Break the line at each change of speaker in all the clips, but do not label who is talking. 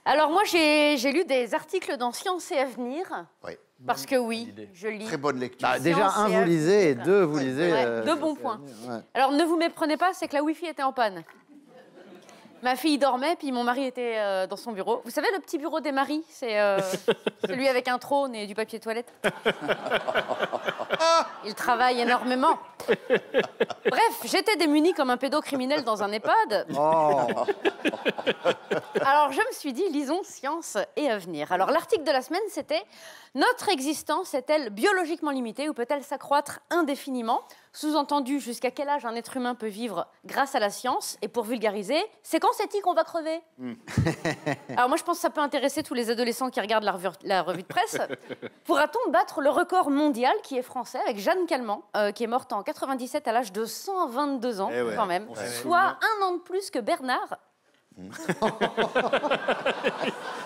Alors moi, j'ai lu des articles dans Science et Avenir.
Oui.
Parce que oui, je lis.
Très bonne lecture.
Bah, déjà, un, vous lisez, et deux, vous lisez...
Deux bons points. Ouais. Alors, ne vous méprenez pas, c'est que la Wi-Fi était en panne. Ma fille dormait, puis mon mari était dans son bureau. Vous savez, le petit bureau des maris, c'est celui avec un trône et du papier toilette. Il travaille énormément. Bref, j'étais démunie comme un pédocriminel dans un EHPAD.
Oh.
Alors, je me suis dit, lisons Science et Avenir. Alors, l'article de la semaine, c'était « Notre existence est-elle biologiquement limitée ou peut-elle s'accroître indéfiniment ?» Sous-entendu, jusqu'à quel âge un être humain peut vivre grâce à la science? Et pour vulgariser, c'est quand c'est-il qu'on va crever? Alors moi, je pense que ça peut intéresser tous les adolescents qui regardent la revue de presse. Pourra-t-on battre le record mondial qui est français avec Jeanne Calment, qui est morte en 97 à l'âge de 122 ans, quand même, soit un an de plus que Bernard.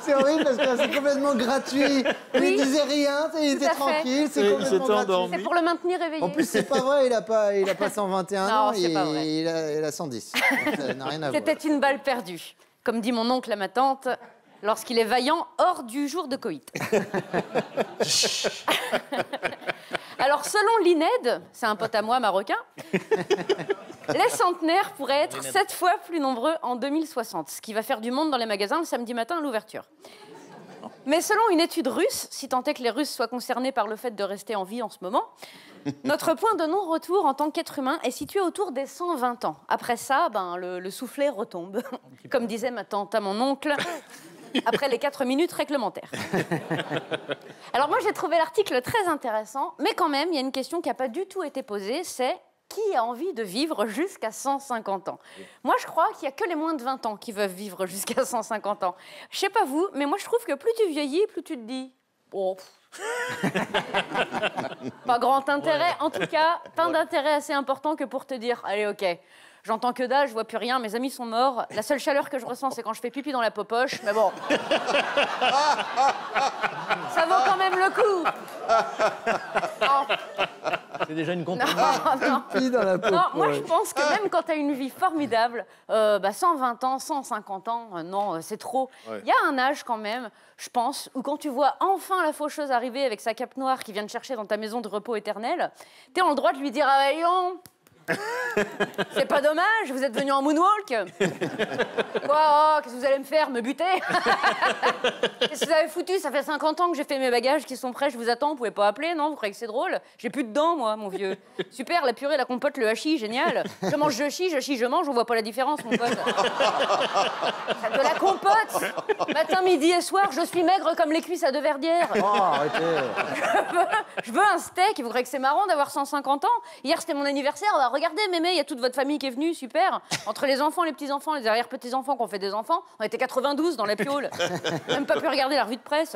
C'est horrible parce que c'est complètement gratuit. Il ne disait rien, il était tranquille, c'est complètement gratuit.
C'est pour le maintenir éveillé.
En plus, c'est pas vrai, il a pas 121
non,
ans,
il
a 110. Ça n'a rien à voir.
C'était une balle perdue. Comme dit mon oncle à ma tante, lorsqu'il est vaillant hors du jour de coït. Alors, selon l'INED, c'est un pote à moi marocain, les centenaires pourraient être 7 fois plus nombreux en 2060, ce qui va faire du monde dans les magasins le samedi matin à l'ouverture. Mais selon une étude russe, si tant est que les Russes soient concernés par le fait de rester en vie en ce moment, notre point de non-retour en tant qu'être humain est situé autour des 120 ans. Après ça, le soufflet retombe, comme disait ma tante à mon oncle. Après les 4 minutes réglementaires. Alors moi, j'ai trouvé l'article très intéressant, mais quand même, il y a une question qui n'a pas du tout été posée, c'est qui a envie de vivre jusqu'à 150 ans? Moi, je crois qu'il n'y a que les moins de 20 ans qui veulent vivre jusqu'à 150 ans. Je sais pas vous, mais moi, je trouve que plus tu vieillis, plus tu te dis... Oh. Pas grand intérêt. En tout cas, pas d'intérêt assez important que pour te dire, allez, ok, j'entends que dalle, je vois plus rien, mes amis sont morts. La seule chaleur que je ressens, c'est quand je fais pipi dans la popoche. Mais bon, ça vaut quand même le coup.
C'est déjà une compagnie.
Non, moi je pense que même quand tu as une vie formidable, 120 ans, 150 ans, non, c'est trop. Il y a un âge quand même, je pense, où quand tu vois enfin la faucheuse arriver avec sa cape noire qui vient te chercher dans ta maison de repos éternel, tu es en le droit de lui dire « Ah, voyons !» C'est pas dommage, vous êtes venu en moonwalk. Quoi, qu'est-ce que vous allez me faire, me buter? Qu'est-ce que vous avez foutu? Ça fait 50 ans que j'ai fait mes bagages qui sont prêts, je vous attends, vous pouvez pas appeler, non? Vous croyez que c'est drôle? J'ai plus de dents, moi, mon vieux. Super, la purée, la compote, le hachis, génial. Je mange, je chie, je mange, on voit pas la différence, mon pote. De la compote, matin, midi et soir, je suis maigre comme les cuisses à deux verdières.
Oh, arrêtez.
Je veux un steak, vous croyez que c'est marrant d'avoir 150 ans? Hier, c'était mon anniversaire, regardez, mémé, il y a toute votre famille qui est venue, super. Entre les enfants, les petits-enfants, les arrière-petits-enfants qui ont fait des enfants, on était 92 dans la piole. Même pas pu regarder la revue de presse.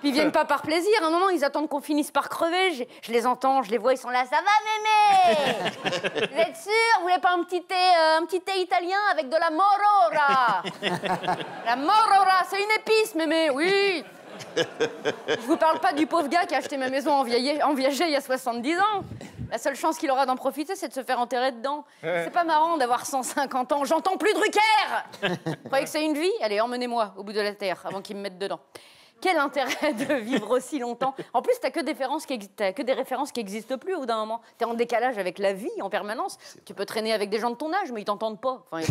Puis ils viennent pas par plaisir, à un moment, ils attendent qu'on finisse par crever. Je les entends, je les vois, ils sont là, ça va, mémé? Vous êtes sûr? Vous voulez pas un petit thé italien avec de la morora? La morora, c'est une épice, mémé, oui. Je vous parle pas du pauvre gars qui a acheté ma maison en Viager il y a 70 ans. La seule chance qu'il aura d'en profiter, c'est de se faire enterrer dedans. C'est pas marrant d'avoir 150 ans. J'entends plus Drucker. Vous croyez que c'est une vie? Allez, emmenez-moi au bout de la terre avant qu'ils me mettent dedans. Quel intérêt de vivre aussi longtemps? En plus, t'as que des références qui existent plus au bout d'un moment. T'es en décalage avec la vie en permanence. Tu peux traîner avec des gens de ton âge, mais ils t'entendent pas. Enfin,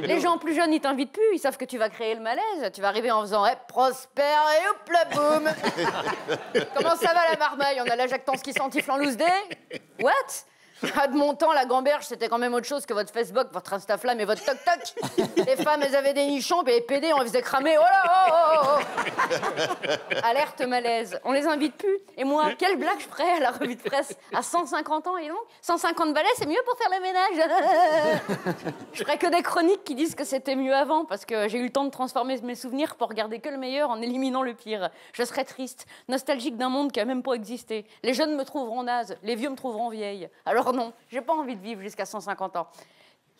les gens plus jeunes, ils t'invitent plus. Ils savent que tu vas créer le malaise. Tu vas arriver en faisant hey, prospère et hop la boum. Comment ça va la marmaille? On a la jactance qui s'entifle en loose day. What? À de mon temps, la gamberge, c'était quand même autre chose que votre Facebook, votre Instaflamme et votre toc-toc. Les femmes, elles avaient des nichons, puis les PD, on les faisait cramer. Oh là, oh. Alerte malaise. On les invite plus. Et moi, quelle blague je ferais à la revue de presse à 150 ans, et donc 150 balais, c'est mieux pour faire le ménage. Je ferais que des chroniques qui disent que c'était mieux avant, parce que j'ai eu le temps de transformer mes souvenirs pour garder que le meilleur en éliminant le pire. Je serais triste, nostalgique d'un monde qui a même pas existé. Les jeunes me trouveront naze, les vieux me trouveront vieille. Alors non, j'ai pas envie de vivre jusqu'à 150 ans.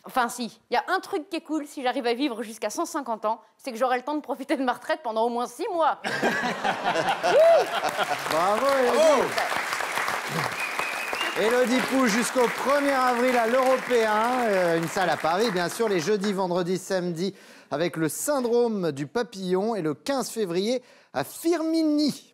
Enfin si, il y a un truc qui est cool si j'arrive à vivre jusqu'à 150 ans, c'est que j'aurai le temps de profiter de ma retraite pendant au moins 6 mois.
Bravo, Élodie. Élodie Pou jusqu'au 1er avril à l'Européen, une salle à Paris, bien sûr, les jeudis, vendredis, samedis, avec le syndrome du papillon et le 15 février à Firminy.